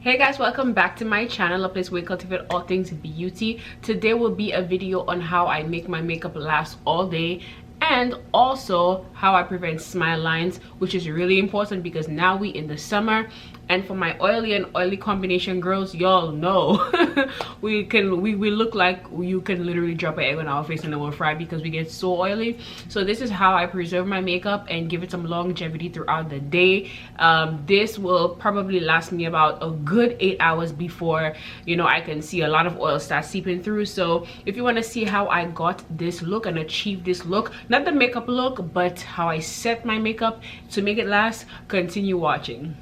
Hey guys, welcome back to my channel, a place where we cultivate all things beauty. Today will be a video on how I make my makeup last all day and also how I prevent smile lines, which is really important because now we in the summer. And for my oily and oily combination girls, y'all know we look like you can literally drop an egg on our face and then we'll fry because we get so oily. So this is how I preserve my makeup and give it some longevity throughout the day. This will probably last me about a good 8 hours before, you know, I can see a lot of oil start seeping through. So if you want to see how I got this look and achieve this look, not the makeup look, but how I set my makeup to make it last, continue watching.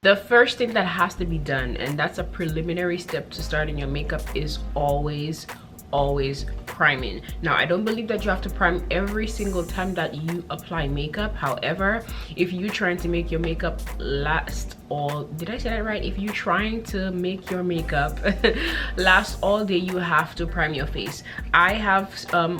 The first thing that has to be done, and that's a preliminary step to starting your makeup, is always priming. Now, I don't believe that you have to prime every single time that you apply makeup. However, if you're trying to make your makeup last all, did I say that right? If you're trying to make your makeup last all day, you have to prime your face. I have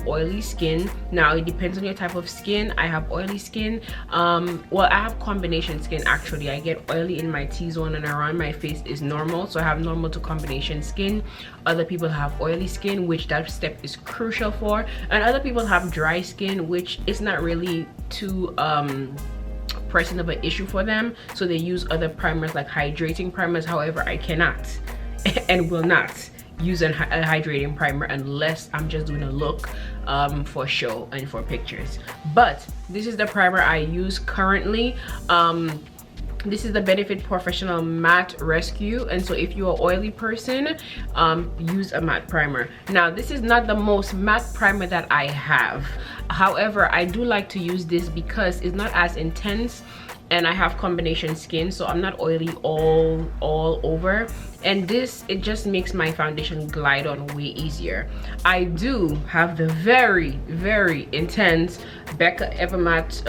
oily skin. Now, it depends on your type of skin. I have oily skin. Well, I have combination skin actually. I get oily in my T-zone and around my face is normal. So I have normal to combination skin. Other people have oily skin, which that step is crucial for, and other people have dry skin, which is not really too pressing of an issue for them, so they use other primers like hydrating primers. However, I cannot and will not use a hydrating primer unless I'm just doing a look for show and for pictures. But this is the primer I use currently. This is the Benefit Professional Matte Rescue, and so if you're an oily person, use a matte primer. Now, this is not the most matte primer that I have. However, I do like to use this because it's not as intense, and I have combination skin, so I'm not oily all over. And this, it just makes my foundation glide on way easier. I do have the very intense Becca Evermatte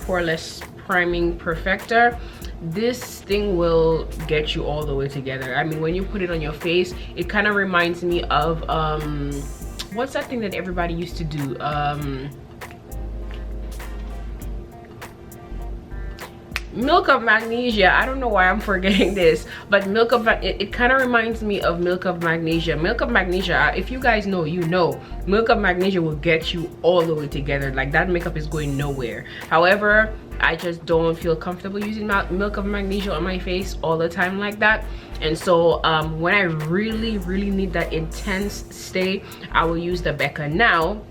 poreless priming perfector. This thing will get you all the way together. I mean, when you put it on your face, it kind of reminds me of what's that thing that everybody used to do? Milk of magnesia. I don't know why I'm forgetting this, but it kind of reminds me of milk of magnesia. Milk of magnesia, if you guys know, you know, milk of magnesia will get you all the way together. Like, that makeup is going nowhere. However, I just don't feel comfortable using milk of magnesia on my face all the time like that. And so when I really need that intense stay, I will use the Becca. Now,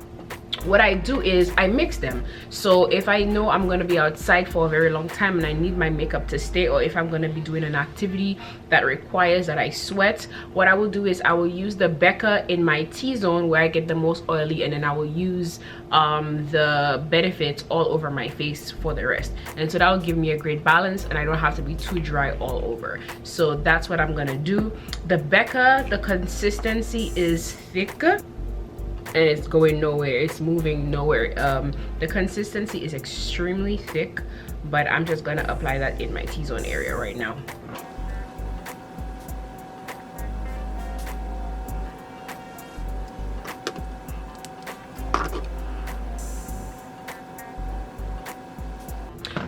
what I do is I mix them. So if I know I'm going to be outside for a very long time and I need my makeup to stay, or if I'm going to be doing an activity that requires that I sweat, what I will do is I will use the Becca in my T-zone where I get the most oily, and then I will use the Benefit all over my face for the rest. And so that will give me a great balance, and I don't have to be too dry all over. So that's what I'm going to do. The Becca, the consistency is thick and it's going nowhere, it's moving nowhere. The consistency is extremely thick, but I'm just gonna apply that in my T-zone area right now.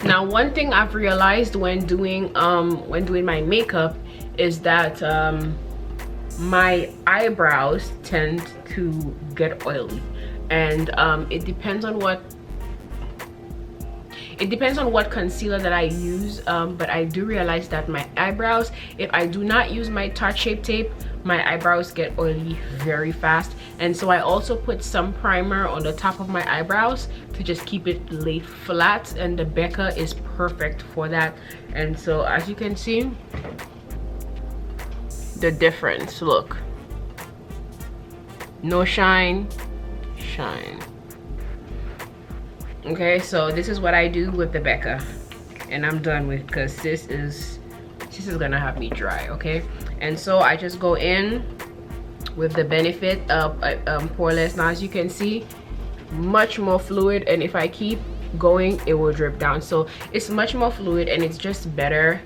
Now, one thing I've realized when doing my makeup is that my eyebrows tend to get oily, and it depends on what concealer that I use, but I do realize that my eyebrows, if I do not use my Tarte Shape Tape, my eyebrows get oily very fast. And so I also put some primer on the top of my eyebrows to just keep it laid flat, and the Becca is perfect for that. And so as you can see the difference, look, no shine. Okay, so this is what I do with the Becca, and I'm done with, because this is gonna have me dry. Okay, and so I just go in with the Benefit poreless. Now, as you can see, much more fluid, and if I keep going, it will drip down. So it's much more fluid, and it's just better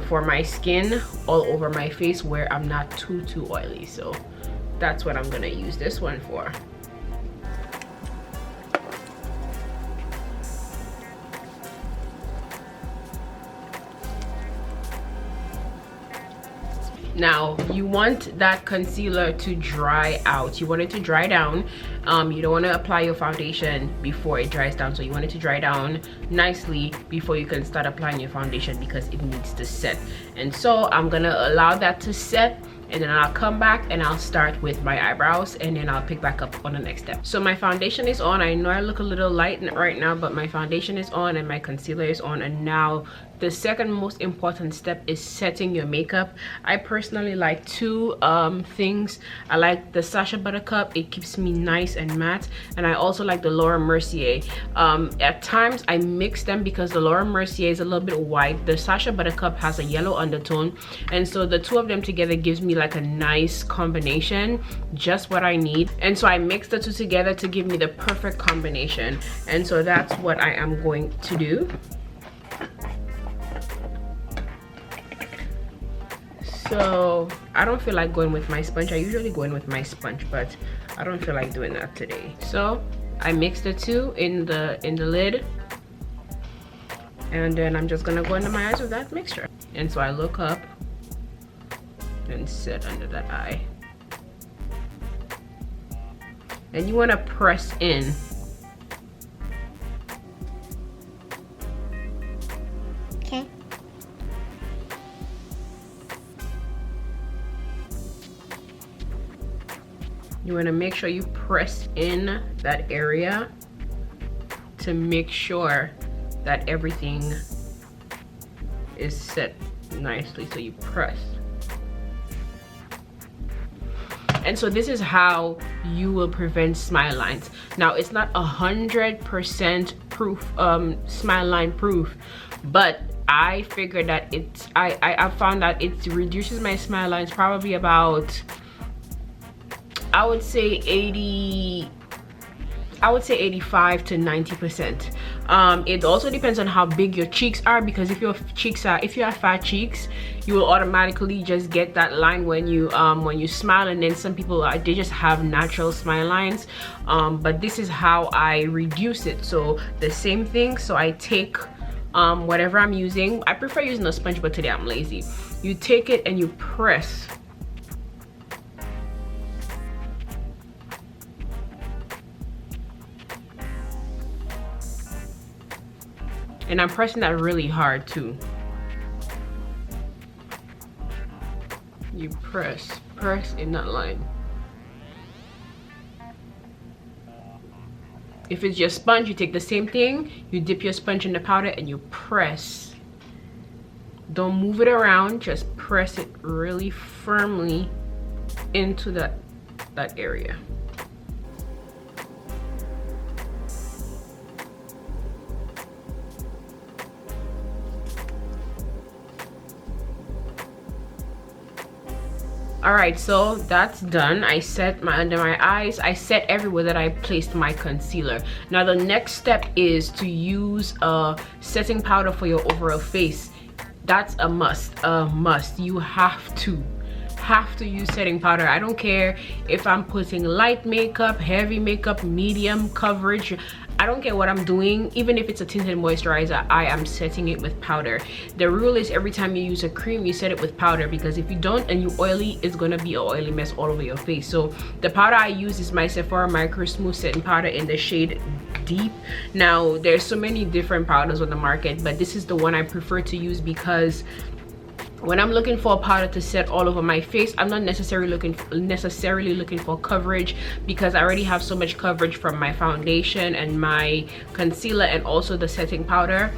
for my skin all over my face where I'm not too oily. So that's what I'm gonna use this one for. Now you want that concealer to dry out. You want it to dry down. You don't want to apply your foundation before it dries down, so you want it to dry down nicely before you can start applying your foundation, because it needs to set. And so I'm gonna allow that to set, and then I'll come back and I'll start with my eyebrows, and then I'll pick back up on the next step. So my foundation is on. I know I look a little light right now, but my foundation is on and my concealer is on. And now the second most important step is setting your makeup. I personally like two things. I like the Sacha Buttercup. It keeps me nice and matte. And I also like the Laura Mercier. At times I mix them because the Laura Mercier is a little bit white. The Sacha Buttercup has a yellow undertone. And so the two of them together gives me like a nice combination, just what I need. And so I mix the two together to give me the perfect combination. And so that's what I am going to do. So I don't feel like going with my sponge. I usually go in with my sponge, but I don't feel like doing that today. So I mix the two in the lid, and then I'm just gonna go into my eyes with that mixture. And so I look up and set under that eye, and you want to press in. Okay. You want to make sure you press in that area to make sure that everything is set nicely. So you press. And so this is how you will prevent smile lines. Now it's not 100% proof, smile line proof, but I figured that I found that it reduces my smile lines probably about, I would say 85 to 90%. It also depends on how big your cheeks are, because if you have fat cheeks, you will automatically just get that line when you smile. And then some people they just have natural smile lines, but this is how I reduce it. So the same thing. So I take whatever I'm using. I prefer using a sponge, but today I'm lazy. You take it and you press. And I'm pressing that really hard too. You press in that line. If it's your sponge, you take the same thing, you dip your sponge in the powder and you press. Don't move it around, just press it really firmly into that area. All right, so that's done. I set my under my eyes. I set everywhere that I placed my concealer. Now the next step is to use a setting powder for your overall face. That's a must. You have to use setting powder. I don't care if I'm putting light makeup, heavy makeup, medium coverage. I don't care what I'm doing. Even if it's a tinted moisturizer, I am setting it with powder. The rule is every time you use a cream, you set it with powder, because if you don't and you oily, it's gonna be an oily mess all over your face. So the powder I use is my Sephora Micro Smooth Setting Powder in the shade Deep. Now there's so many different powders on the market, but this is the one I prefer to use because when I'm looking for a powder to set all over my face, I'm not necessarily looking for coverage, because I already have so much coverage from my foundation and my concealer and also the setting powder.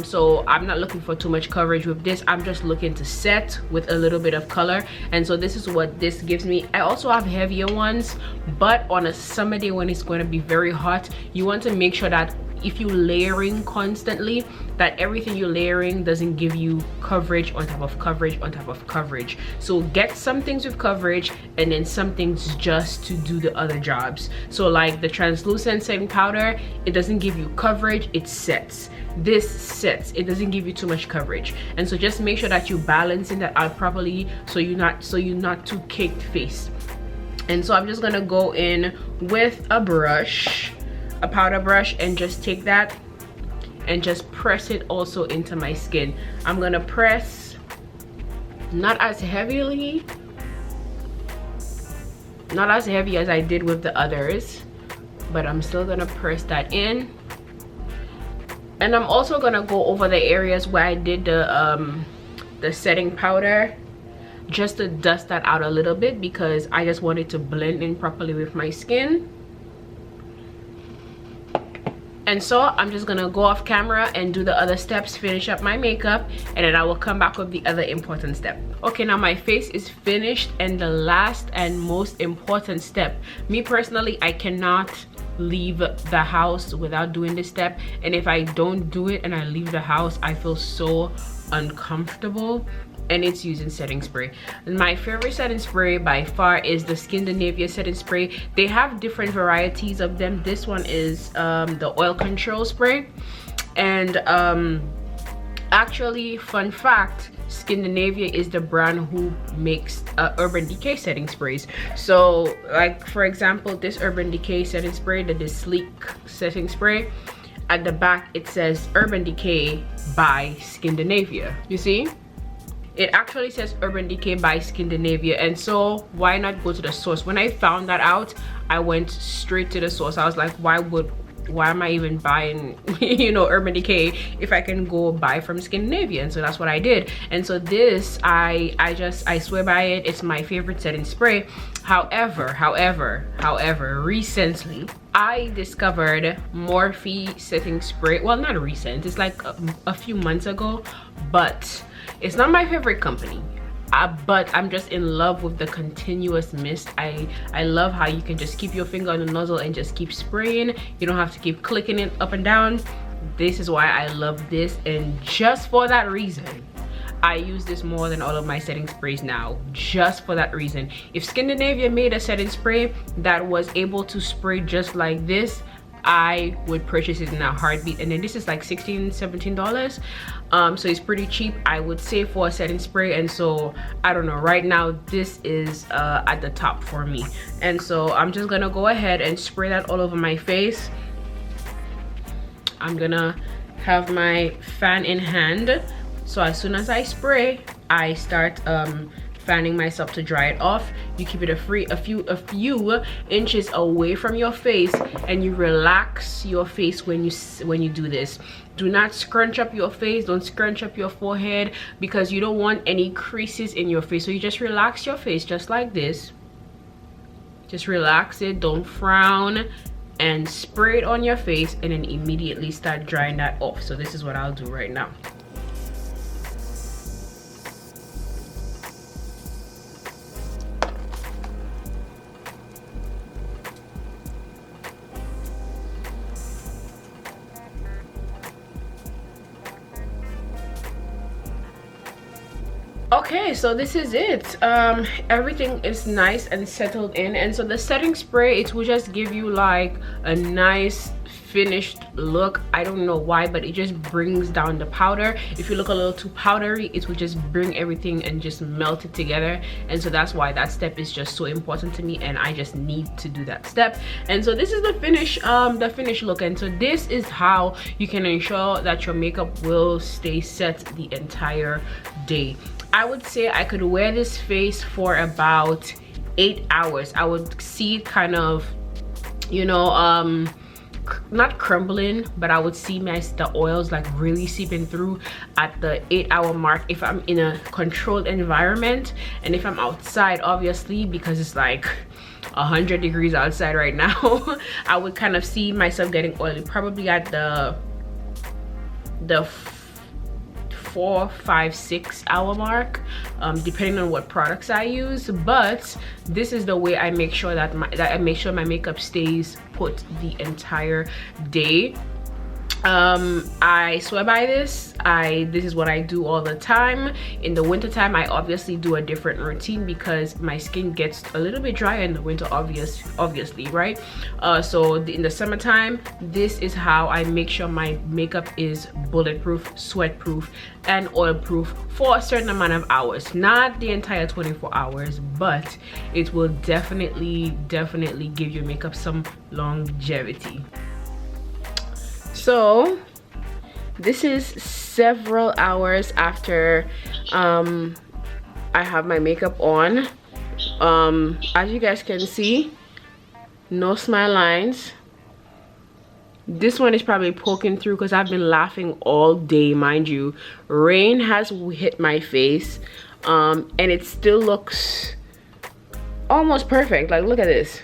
So I'm not looking for too much coverage with this. I'm just looking to set with a little bit of color, and so this is what this gives me. I also have heavier ones, but on a summer day when it's going to be very hot, you want to make sure that if you layering constantly, that everything you're layering doesn't give you coverage on top of coverage on top of coverage. So get some things with coverage and then some things just to do the other jobs. So like the translucent setting powder, it doesn't give you coverage, it sets. This sets, it doesn't give you too much coverage. And so just make sure that you balancing that out properly, so you're not too caked face. And so I'm just gonna go in with a brush, a powder brush, and just take that and just press it also into my skin. I'm gonna press not as heavily, not as heavy as I did with the others, but I'm still gonna press that in. And I'm also gonna go over the areas where I did the setting powder, just to dust that out a little bit, because I just want it to blend in properly with my skin. And so I'm just gonna go off camera and do the other steps, finish up my makeup, and then I will come back with the other important step. Okay, now my face is finished, and the last and most important step, me personally, I cannot leave the house without doing this step. And if I don't do it and I leave the house, I feel so uncomfortable. And it's using setting spray. My favorite setting spray by far is the Scandinavia setting spray. They have different varieties of them. This one is the oil control spray. And actually, fun fact, Scandinavia is the brand who makes Urban Decay setting sprays. So like for example, this Urban Decay setting spray, the sleek setting spray, at the back it says Urban Decay by Scandinavia. You see, it actually says Urban Decay by Scandinavia. And so why not go to the source? When I found that out, I went straight to the source. I was like, why am I even buying you know, Urban Decay if I can go buy from Scandinavia? And so that's what I did. And so this, I swear by it. It's my favorite setting spray. However, recently I discovered Morphe setting spray. Well, not recent, it's like a few months ago, but it's not my favorite company. But I'm just in love with the continuous mist. I love how you can just keep your finger on the nozzle and just keep spraying. You don't have to keep clicking it up and down. This is why I love this, and just for that reason I use this more than all of my setting sprays now. Just for that reason. If Scandinavia made a setting spray that was able to spray just like this, I would purchase it in a heartbeat. And then this is like $16-17, so it's pretty cheap, I would say, for a setting spray. And so I don't know, right now this is at the top for me. And so I'm just gonna go ahead and spray that all over my face. I'm gonna have my fan in hand, so as soon as I spray, I start fanning myself to dry it off. You keep it a few inches away from your face, and you relax your face when you do this. Do not scrunch up your face, don't scrunch up your forehead, because you don't want any creases in your face. So you just relax your face just like this. Just relax it, don't frown, and spray it on your face, and then immediately start drying that off. So this is what I'll do right now. Okay, so this is it. Everything is nice and settled in, and so the setting spray, it will just give you like a nice finished look. I don't know why, but it just brings down the powder. If you look a little too powdery, it will just bring everything and just melt it together. And so that's why that step is just so important to me, and I just need to do that step. And so this is the finished look. And so this is how you can ensure that your makeup will stay set the entire day. I would say I could wear this face for about 8 hours. I would see it kind of, you know, not crumbling, but I would see the oils like really seeping through at the 8-hour mark if I'm in a controlled environment. And if I'm outside, obviously, because it's like 100 degrees outside right now, I would kind of see myself getting oily probably at the 4, 5, 6 hour mark, depending on what products I use. But this is the way I make sure that my makeup stays put the entire day. I swear by this. This is what I do all the time. In the winter time, I obviously do a different routine because my skin gets a little bit drier in the winter, obviously, right? So in the summertime, this is how I make sure my makeup is bulletproof, sweat-proof, and oil-proof for a certain amount of hours. Not the entire 24 hours, but it will definitely give your makeup some longevity. So this is several hours after I have my makeup on. As you guys can see, no smile lines. This one is probably poking through because I've been laughing all day, mind you. Rain has hit my face, and it still looks almost perfect. Like, look at this.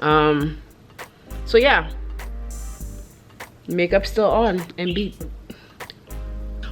So yeah, makeup still on and beat.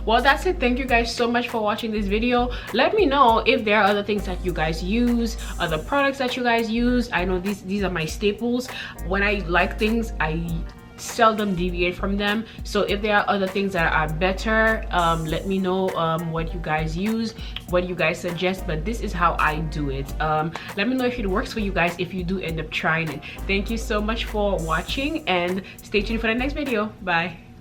Well, that's it. Thank you guys so much for watching this video. Let me know if there are other things that you guys use, other products that you guys use. I know these are my staples. When I like things, I seldom deviate from them. So if there are other things that are better, let me know what you guys use, what you guys suggest. But this is how I do it. Let me know if it works for you guys, if you do end up trying it. Thank you so much for watching, and stay tuned for the next video. Bye.